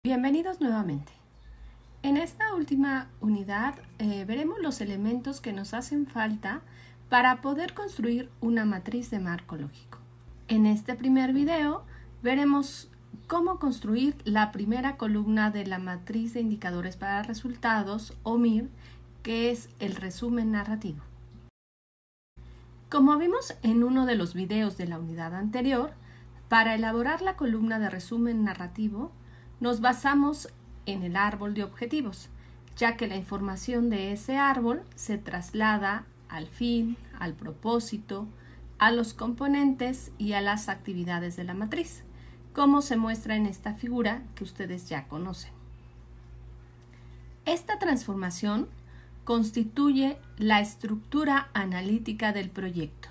Bienvenidos nuevamente. En esta última unidad veremos los elementos que nos hacen falta para poder construir una matriz de marco lógico. En este primer video veremos cómo construir la primera columna de la matriz de indicadores para resultados o MIR, que es el resumen narrativo. Como vimos en uno de los videos de la unidad anterior, para elaborar la columna de resumen narrativo nos basamos en el árbol de objetivos, ya que la información de ese árbol se traslada al fin, al propósito, a los componentes y a las actividades de la matriz, como se muestra en esta figura que ustedes ya conocen. Esta transformación constituye la estructura analítica del proyecto,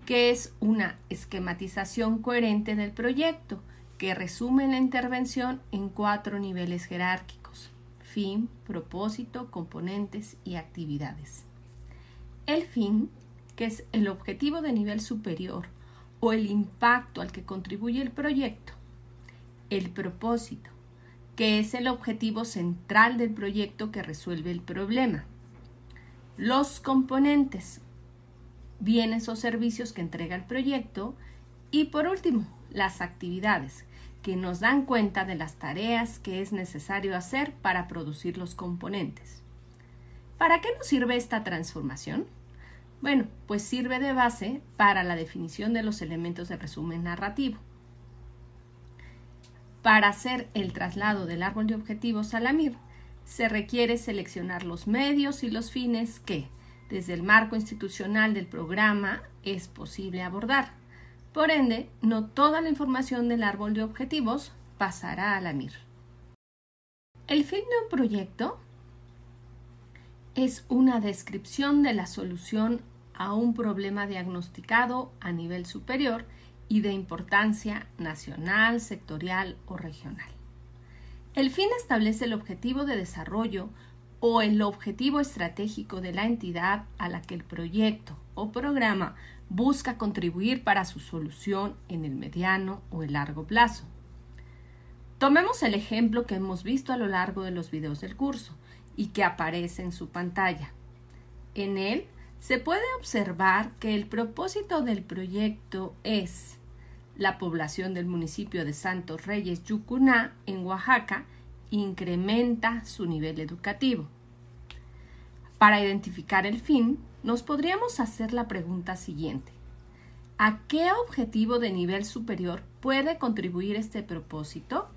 que es una esquematización coherente del proyecto que resume la intervención en 4 niveles jerárquicos: fin, propósito, componentes y actividades. El fin, que es el objetivo de nivel superior o el impacto al que contribuye el proyecto. El propósito, que es el objetivo central del proyecto que resuelve el problema. Los componentes, bienes o servicios que entrega el proyecto. Y por último, las actividades, que nos dan cuenta de las tareas que es necesario hacer para producir los componentes. ¿Para qué nos sirve esta transformación? Bueno, pues sirve de base para la definición de los elementos del resumen narrativo. Para hacer el traslado del árbol de objetivos a la MIR, se requiere seleccionar los medios y los fines que, desde el marco institucional del programa, es posible abordar. Por ende, no toda la información del árbol de objetivos pasará a la MIR. El fin de un proyecto es una descripción de la solución a un problema diagnosticado a nivel superior y de importancia nacional, sectorial o regional. El fin establece el objetivo de desarrollo o el objetivo estratégico de la entidad a la que el proyecto o programa busca contribuir para su solución en el mediano o el largo plazo. Tomemos el ejemplo que hemos visto a lo largo de los videos del curso y que aparece en su pantalla. En él se puede observar que el propósito del proyecto es: la población del municipio de Santos Reyes, Yucuná, en Oaxaca, incrementa su nivel educativo. Para identificar el fin, nos podríamos hacer la pregunta siguiente: ¿a qué objetivo de nivel superior puede contribuir este propósito?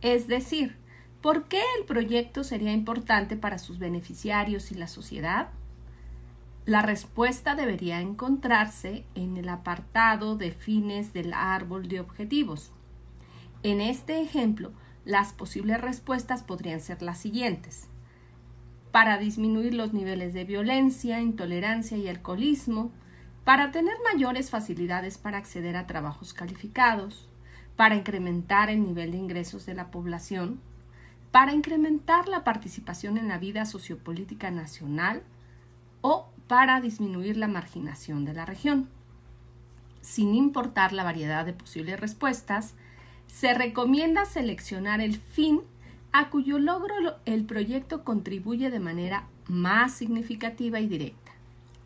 Es decir, ¿por qué el proyecto sería importante para sus beneficiarios y la sociedad? La respuesta debería encontrarse en el apartado de fines del árbol de objetivos. En este ejemplo, las posibles respuestas podrían ser las siguientes: para disminuir los niveles de violencia, intolerancia y alcoholismo, para tener mayores facilidades para acceder a trabajos calificados, para incrementar el nivel de ingresos de la población, para incrementar la participación en la vida sociopolítica nacional o para disminuir la marginación de la región. Sin importar la variedad de posibles respuestas, se recomienda seleccionar el fin a cuyo logro el proyecto contribuye de manera más significativa y directa.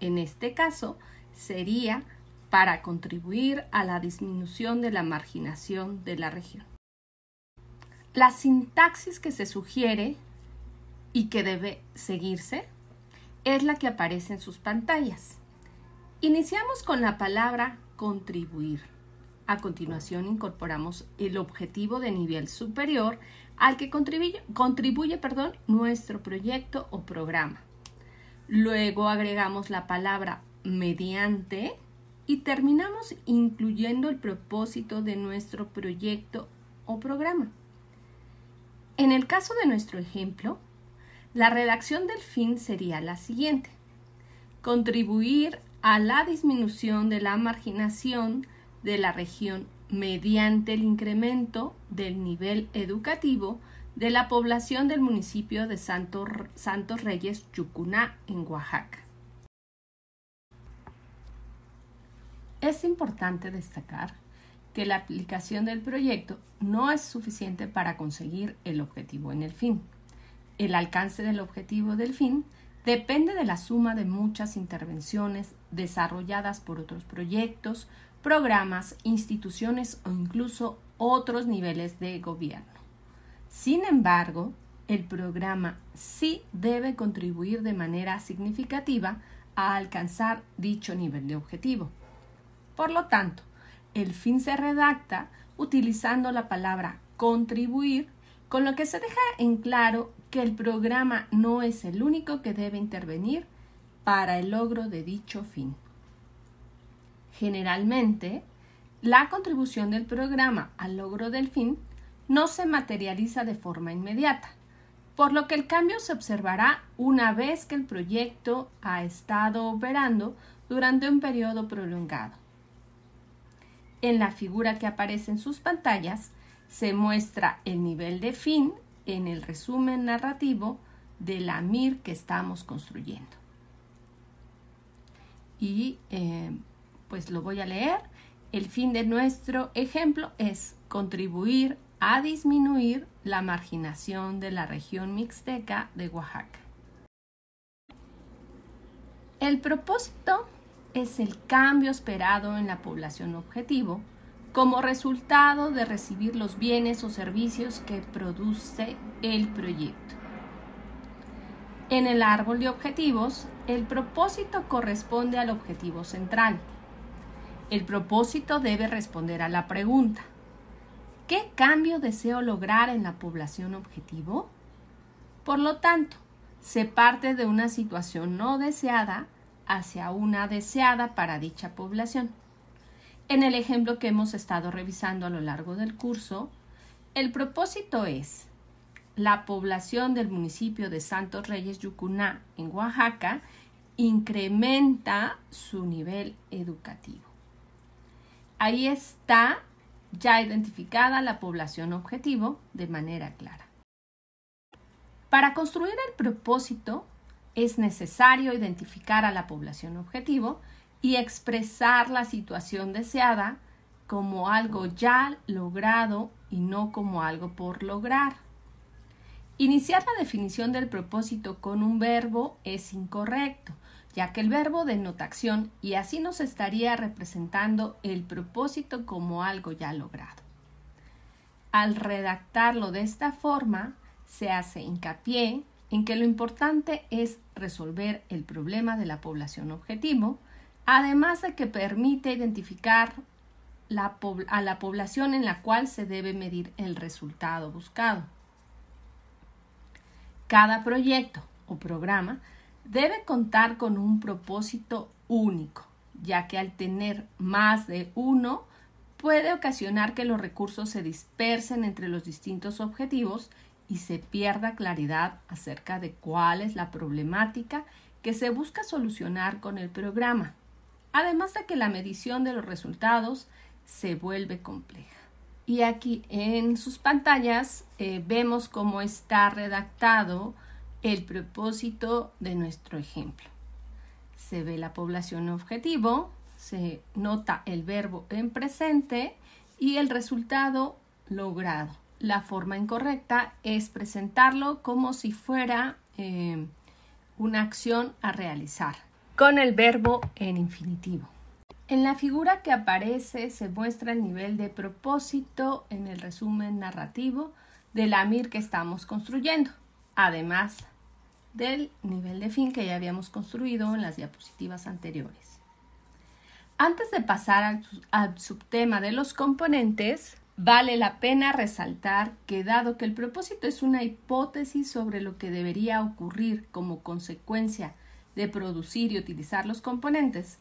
En este caso, sería para contribuir a la disminución de la marginación de la región. La sintaxis que se sugiere y que debe seguirse es la que aparece en sus pantallas. Iniciamos con la palabra contribuir. A continuación incorporamos el objetivo de nivel superior al que contribuye nuestro proyecto o programa. Luego agregamos la palabra mediante y terminamos incluyendo el propósito de nuestro proyecto o programa. En el caso de nuestro ejemplo, la redacción del fin sería la siguiente: contribuir a la disminución de la marginación de la región mediante el incremento del nivel educativo de la población del municipio de Santos Reyes, Yucuná, en Oaxaca. Es importante destacar que la aplicación del proyecto no es suficiente para conseguir el objetivo en el fin. El alcance del objetivo del fin depende de la suma de muchas intervenciones desarrolladas por otros proyectos, programas, instituciones o incluso otros niveles de gobierno. Sin embargo, el programa sí debe contribuir de manera significativa a alcanzar dicho nivel de objetivo. Por lo tanto, el fin se redacta utilizando la palabra contribuir, con lo que se deja en claro que el programa no es el único que debe intervenir para el logro de dicho fin. Generalmente, la contribución del programa al logro del fin no se materializa de forma inmediata, por lo que el cambio se observará una vez que el proyecto ha estado operando durante un periodo prolongado. En la figura que aparece en sus pantallas se muestra el nivel de fin en el resumen narrativo de la MIR que estamos construyendo. Y pues lo voy a leer. El fin de nuestro ejemplo es contribuir a disminuir la marginación de la región mixteca de Oaxaca. El propósito es el cambio esperado en la población objetivo como resultado de recibir los bienes o servicios que produce el proyecto. En el árbol de objetivos, el propósito corresponde al objetivo central. El propósito debe responder a la pregunta: ¿qué cambio deseo lograr en la población objetivo? Por lo tanto, se parte de una situación no deseada hacia una deseada para dicha población. En el ejemplo que hemos estado revisando a lo largo del curso, el propósito es: la población del municipio de Santos Reyes Yucuná, en Oaxaca, incrementa su nivel educativo. Ahí está ya identificada la población objetivo de manera clara. Para construir el propósito es necesario identificar a la población objetivo y expresar la situación deseada como algo ya logrado y no como algo por lograr. Iniciar la definición del propósito con un verbo es incorrecto, ya que el verbo denota acción y así nos estaría representando el propósito como algo ya logrado. Al redactarlo de esta forma, se hace hincapié en que lo importante es resolver el problema de la población objetivo, además de que permite identificar a la población en la cual se debe medir el resultado buscado. Cada proyecto o programa debe contar con un propósito único, ya que al tener más de uno puede ocasionar que los recursos se dispersen entre los distintos objetivos y se pierda claridad acerca de cuál es la problemática que se busca solucionar con el programa, además de que la medición de los resultados se vuelve compleja. Y aquí en sus pantallas vemos cómo está redactado el propósito de nuestro ejemplo. Se ve la población objetivo, se nota el verbo en presente y el resultado logrado. La forma incorrecta es presentarlo como si fuera una acción a realizar, con el verbo en infinitivo. En la figura que aparece se muestra el nivel de propósito en el resumen narrativo de la MIR que estamos construyendo, además del nivel de fin que ya habíamos construido en las diapositivas anteriores. Antes de pasar al subtema de los componentes, vale la pena resaltar que dado que el propósito es una hipótesis sobre lo que debería ocurrir como consecuencia de producir y utilizar los componentes,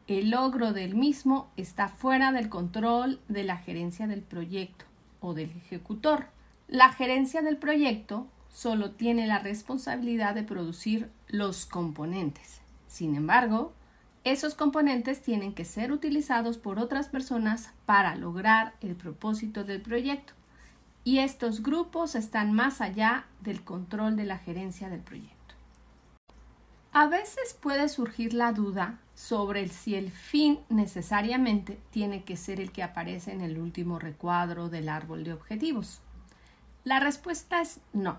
el logro del mismo está fuera del control de la gerencia del proyecto o del ejecutor. La gerencia del proyecto solo tiene la responsabilidad de producir los componentes. Sin embargo, esos componentes tienen que ser utilizados por otras personas para lograr el propósito del proyecto. Y estos grupos están más allá del control de la gerencia del proyecto. A veces puede surgir la duda sobre si el fin necesariamente tiene que ser el que aparece en el último recuadro del árbol de objetivos. La respuesta es no.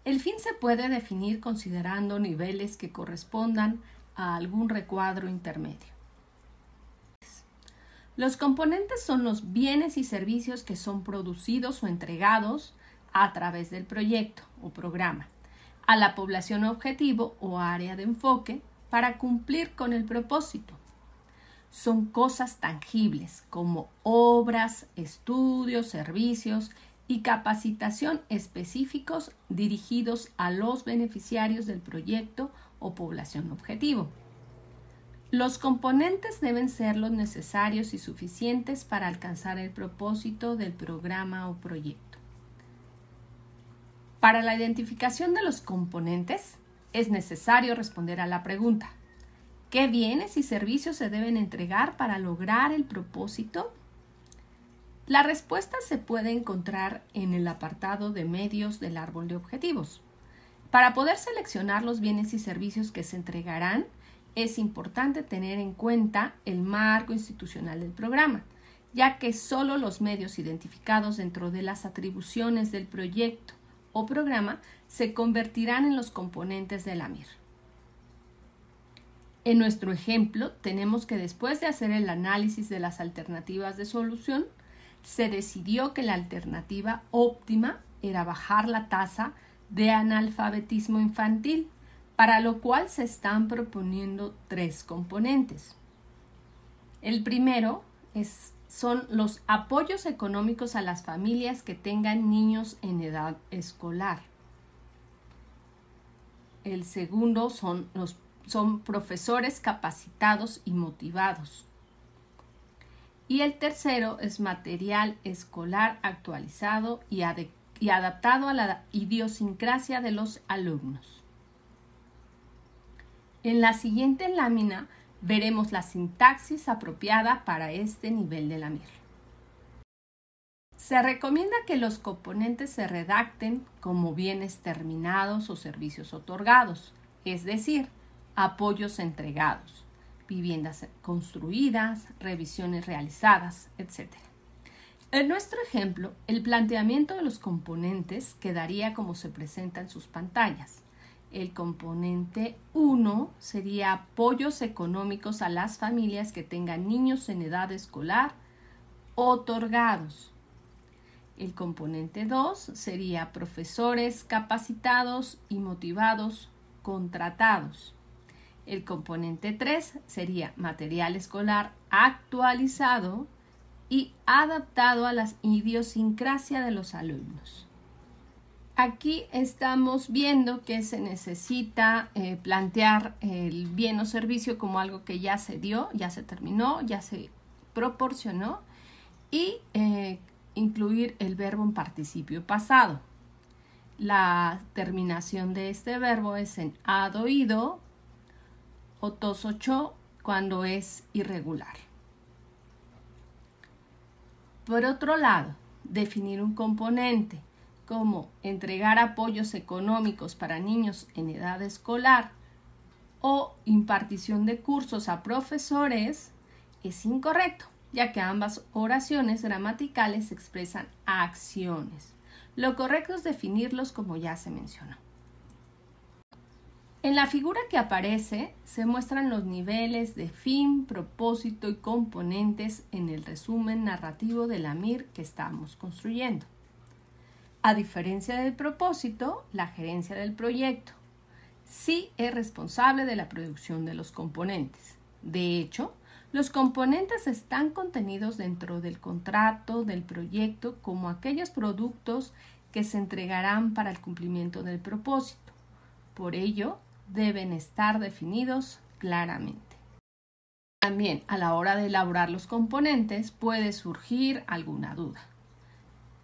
El fin se puede definir considerando niveles que correspondan a algún recuadro intermedio. Los componentes son los bienes y servicios que son producidos o entregados a través del proyecto o programa a la población objetivo o área de enfoque para cumplir con el propósito. Son cosas tangibles como obras, estudios, servicios y capacitación específicos dirigidos a los beneficiarios del proyecto o población objetivo. Los componentes deben ser los necesarios y suficientes para alcanzar el propósito del programa o proyecto. Para la identificación de los componentes, es necesario responder a la pregunta: ¿qué bienes y servicios se deben entregar para lograr el propósito? La respuesta se puede encontrar en el apartado de medios del árbol de objetivos. Para poder seleccionar los bienes y servicios que se entregarán, es importante tener en cuenta el marco institucional del programa, ya que solo los medios identificados dentro de las atribuciones del proyecto o programa se convertirán en los componentes de la MIR. En nuestro ejemplo, tenemos que después de hacer el análisis de las alternativas de solución, se decidió que la alternativa óptima era bajar la tasa de analfabetismo infantil, para lo cual se están proponiendo 3 componentes. El primero son los apoyos económicos a las familias que tengan niños en edad escolar. El segundo son profesores capacitados y motivados. Y el tercero es material escolar actualizado y adaptado a la idiosincrasia de los alumnos. En la siguiente lámina veremos la sintaxis apropiada para este nivel de la MIR. Se recomienda que los componentes se redacten como bienes terminados o servicios otorgados, es decir, apoyos entregados, viviendas construidas, revisiones realizadas, etc. En nuestro ejemplo, el planteamiento de los componentes quedaría como se presenta en sus pantallas. El componente 1 sería apoyos económicos a las familias que tengan niños en edad escolar otorgados. El componente 2 sería profesores capacitados y motivados contratados. El componente 3 sería material escolar actualizado y adaptado a la idiosincrasia de los alumnos. Aquí estamos viendo que se necesita plantear el bien o servicio como algo que ya se dio, ya se terminó, ya se proporcionó y incluir el verbo en participio pasado. La terminación de este verbo es en ado, ido o tos, ocho cuando es irregular. Por otro lado, definir un componente como entregar apoyos económicos para niños en edad escolar o impartición de cursos a profesores es incorrecto, ya que ambas oraciones gramaticales expresan acciones. Lo correcto es definirlos como ya se mencionó. En la figura que aparece se muestran los niveles de fin, propósito y componentes en el resumen narrativo de la MIR que estamos construyendo. A diferencia del propósito, la gerencia del proyecto sí es responsable de la producción de los componentes. De hecho, los componentes están contenidos dentro del contrato del proyecto como aquellos productos que se entregarán para el cumplimiento del propósito. Por ello, deben estar definidos claramente. También, a la hora de elaborar los componentes, puede surgir alguna duda.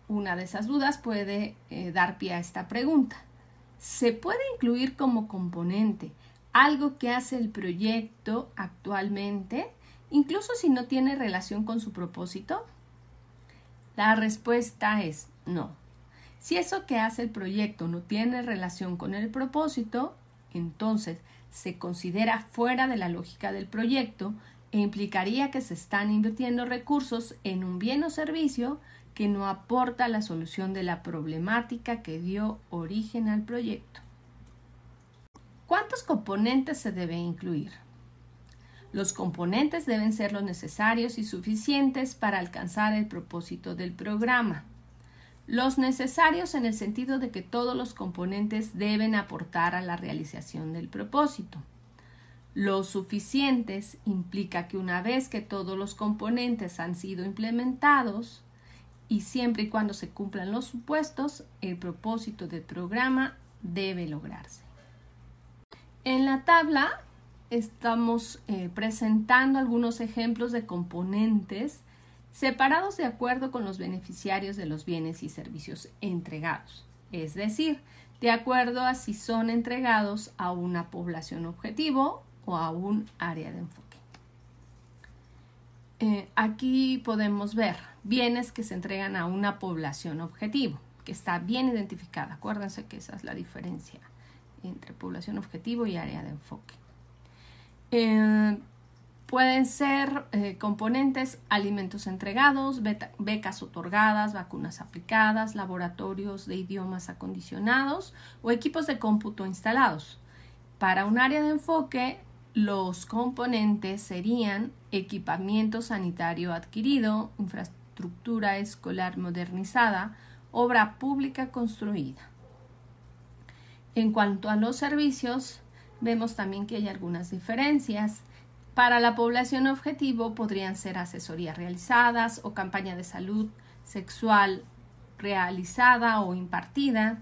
Una de esas dudas puede dar pie a esta pregunta. ¿Se puede incluir como componente algo que hace el proyecto actualmente, incluso si no tiene relación con su propósito? La respuesta es no. Si eso que hace el proyecto no tiene relación con el propósito, entonces se considera fuera de la lógica del proyecto e implicaría que se están invirtiendo recursos en un bien o servicio que no aporta la solución de la problemática que dio origen al proyecto. ¿Cuántos componentes se debe incluir? Los componentes deben ser los necesarios y suficientes para alcanzar el propósito del programa. Los necesarios en el sentido de que todos los componentes deben aportar a la realización del propósito. Los suficientes implica que una vez que todos los componentes han sido implementados y siempre y cuando se cumplan los supuestos, el propósito del programa debe lograrse. En la tabla estamos presentando algunos ejemplos de componentes separados de acuerdo con los beneficiarios de los bienes y servicios entregados, es decir, de acuerdo a si son entregados a una población objetivo o a un área de enfoque. Aquí podemos ver bienes que se entregan a una población objetivo, que está bien identificada. Acuérdense que esa es la diferencia entre población objetivo y área de enfoque. Pueden ser componentes, alimentos entregados, becas otorgadas, vacunas aplicadas, laboratorios de idiomas acondicionados o equipos de cómputo instalados. Para un área de enfoque, los componentes serían equipamiento sanitario adquirido, infraestructura escolar modernizada, obra pública construida. En cuanto a los servicios, vemos también que hay algunas diferencias. Para la población objetivo podrían ser asesorías realizadas o campaña de salud sexual realizada o impartida.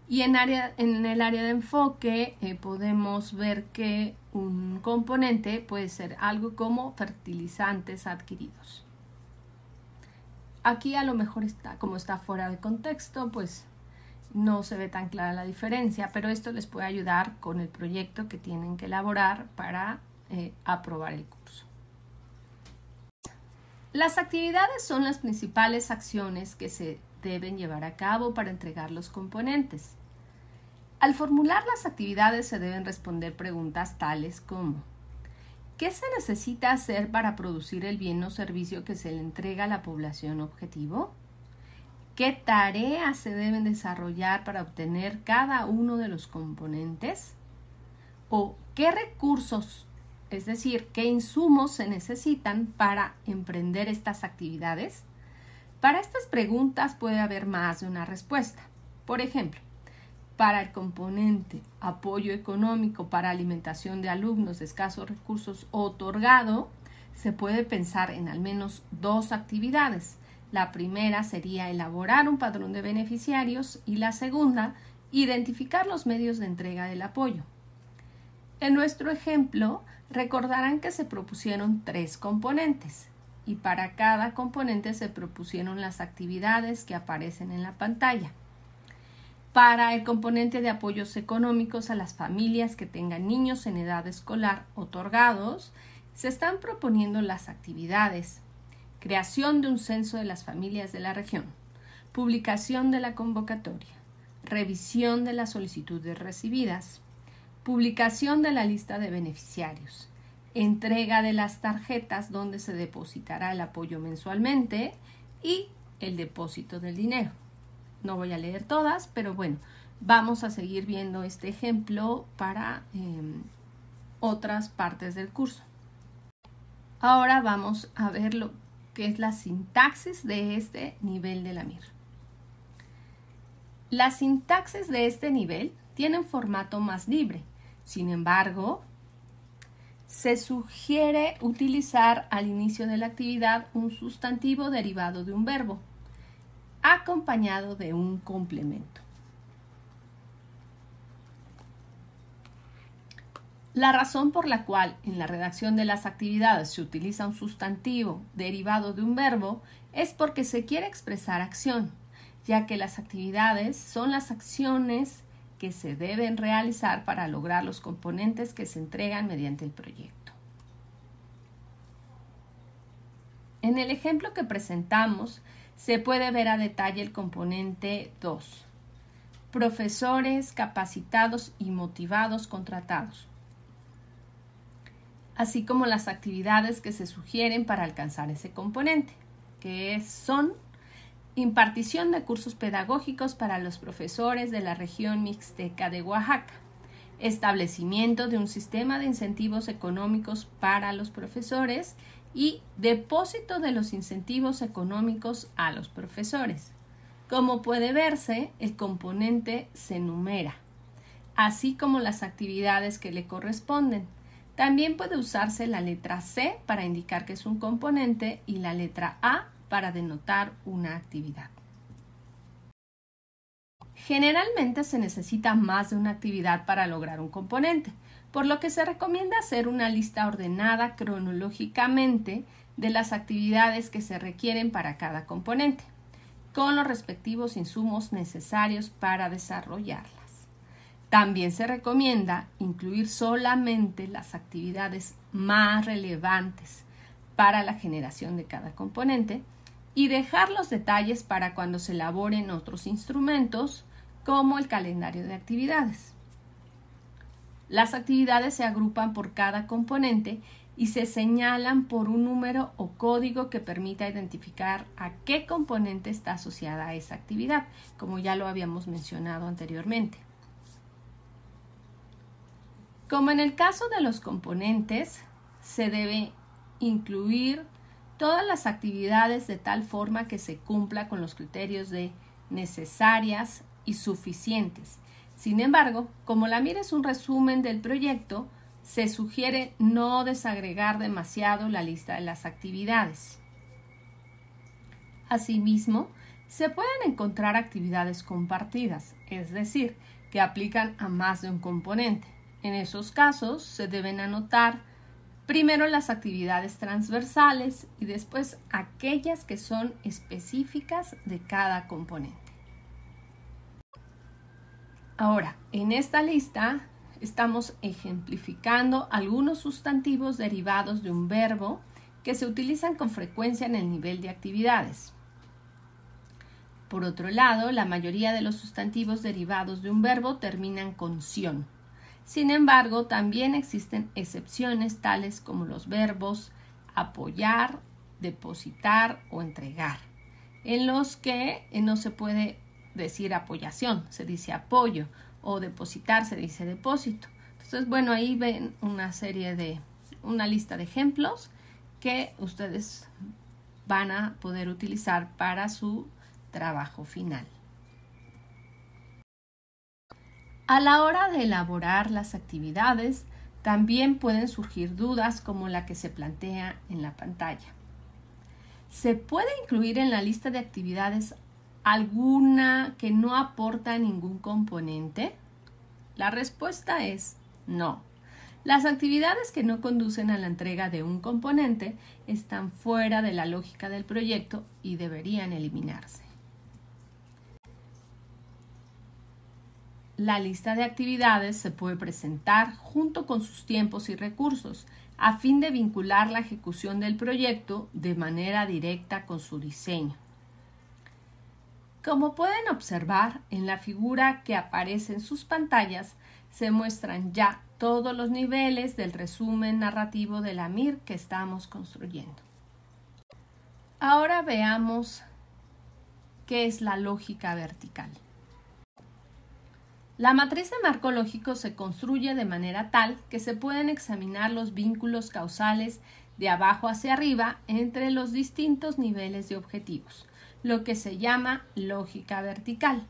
Y en el área de enfoque podemos ver que un componente puede ser algo como fertilizantes adquiridos. Aquí a lo mejor como está fuera de contexto, pues no se ve tan clara la diferencia, pero esto les puede ayudar con el proyecto que tienen que elaborar para aprobar el curso. Las actividades son las principales acciones que se deben llevar a cabo para entregar los componentes. Al formular las actividades se deben responder preguntas tales como: ¿qué se necesita hacer para producir el bien o servicio que se le entrega a la población objetivo? ¿Qué tareas se deben desarrollar para obtener cada uno de los componentes? ¿O qué recursos, es decir, qué insumos se necesitan para emprender estas actividades? Para estas preguntas puede haber más de una respuesta. Por ejemplo, para el componente apoyo económico para alimentación de alumnos de escasos recursos otorgado, se puede pensar en al menos 2 actividades. La primera sería elaborar un padrón de beneficiarios y la segunda, identificar los medios de entrega del apoyo. En nuestro ejemplo, recordarán que se propusieron 3 componentes y para cada componente se propusieron las actividades que aparecen en la pantalla. Para el componente de apoyos económicos a las familias que tengan niños en edad escolar otorgados, se están proponiendo las actividades: creación de un censo de las familias de la región, publicación de la convocatoria, revisión de las solicitudes recibidas, publicación de la lista de beneficiarios, entrega de las tarjetas donde se depositará el apoyo mensualmente y el depósito del dinero. No voy a leer todas, pero bueno, vamos a seguir viendo este ejemplo para otras partes del curso. Ahora vamos a ver lo que es la sintaxis de este nivel de la MIR. La sintaxis de este nivel tiene un formato más libre. Sin embargo, se sugiere utilizar al inicio de la actividad un sustantivo derivado de un verbo, acompañado de un complemento. La razón por la cual en la redacción de las actividades se utiliza un sustantivo derivado de un verbo es porque se quiere expresar acción, ya que las actividades son las acciones que se deben realizar para lograr los componentes que se entregan mediante el proyecto. En el ejemplo que presentamos, se puede ver a detalle el componente 2. Profesores capacitados y motivados contratados. así como las actividades que se sugieren para alcanzar ese componente, que son impartición de cursos pedagógicos para los profesores de la región mixteca de Oaxaca, establecimiento de un sistema de incentivos económicos para los profesores y depósito de los incentivos económicos a los profesores. Como puede verse, el componente se enumera, así como las actividades que le corresponden. También puede usarse la letra C para indicar que es un componente y la letra A para denotar una actividad. Generalmente se necesita más de una actividad para lograr un componente, por lo que se recomienda hacer una lista ordenada cronológicamente de las actividades que se requieren para cada componente, con los respectivos insumos necesarios para desarrollarlas. También se recomienda incluir solamente las actividades más relevantes para la generación de cada componente y dejar los detalles para cuando se elaboren otros instrumentos como el calendario de actividades. Las actividades se agrupan por cada componente y se señalan por un número o código que permita identificar a qué componente está asociada a esa actividad, como ya lo habíamos mencionado anteriormente. Como en el caso de los componentes, se debe incluir todas las actividades de tal forma que se cumpla con los criterios de necesarias y suficientes. Sin embargo, como la MIR es un resumen del proyecto, se sugiere no desagregar demasiado la lista de las actividades. Asimismo, se pueden encontrar actividades compartidas, es decir, que aplican a más de un componente. En esos casos, se deben anotar primero las actividades transversales y después aquellas que son específicas de cada componente. Ahora, en esta lista estamos ejemplificando algunos sustantivos derivados de un verbo que se utilizan con frecuencia en el nivel de actividades. Por otro lado, la mayoría de los sustantivos derivados de un verbo terminan con ción. Sin embargo, también existen excepciones tales como los verbos apoyar, depositar o entregar, en los que no se puede decir apoyación, se dice apoyo, o depositar se dice depósito. Entonces, bueno, ahí ven una lista de ejemplos que ustedes van a poder utilizar para su trabajo final. A la hora de elaborar las actividades, también pueden surgir dudas como la que se plantea en la pantalla. ¿Se puede incluir en la lista de actividades alguna que no aporta ningún componente? La respuesta es no. Las actividades que no conducen a la entrega de un componente están fuera de la lógica del proyecto y deberían eliminarse. La lista de actividades se puede presentar junto con sus tiempos y recursos a fin de vincular la ejecución del proyecto de manera directa con su diseño. Como pueden observar, en la figura que aparece en sus pantallas se muestran ya todos los niveles del resumen narrativo de la MIR que estamos construyendo. Ahora veamos qué es la lógica vertical. La matriz de marco lógico se construye de manera tal que se pueden examinar los vínculos causales de abajo hacia arriba entre los distintos niveles de objetivos, lo que se llama lógica vertical.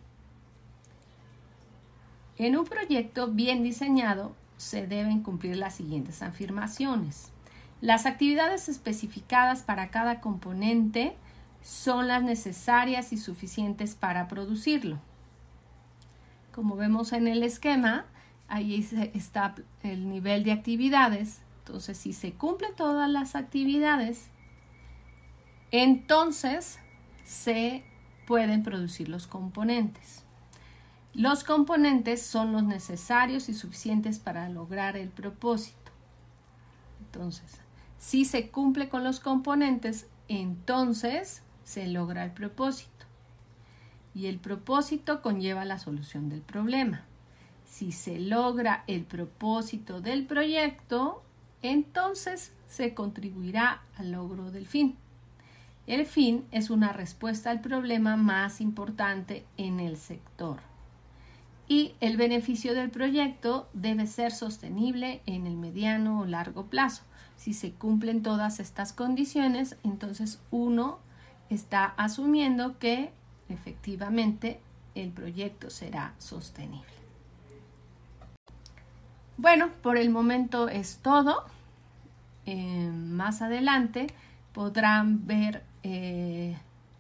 En un proyecto bien diseñado se deben cumplir las siguientes afirmaciones. Las actividades especificadas para cada componente son las necesarias y suficientes para producirlo. Como vemos en el esquema, ahí está el nivel de actividades. Entonces, si se cumplen todas las actividades, entonces se pueden producir los componentes. Los componentes son los necesarios y suficientes para lograr el propósito. Entonces, si se cumple con los componentes, entonces se logra el propósito. Y el propósito conlleva la solución del problema. Si se logra el propósito del proyecto, entonces se contribuirá al logro del fin. El fin es una respuesta al problema más importante en el sector. Y el beneficio del proyecto debe ser sostenible en el mediano o largo plazo. Si se cumplen todas estas condiciones, entonces uno está asumiendo que efectivamente el proyecto será sostenible. Bueno, por el momento es todo. Más adelante podrán ver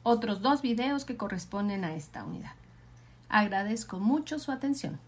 otros 2 videos que corresponden a esta unidad. Agradezco mucho su atención.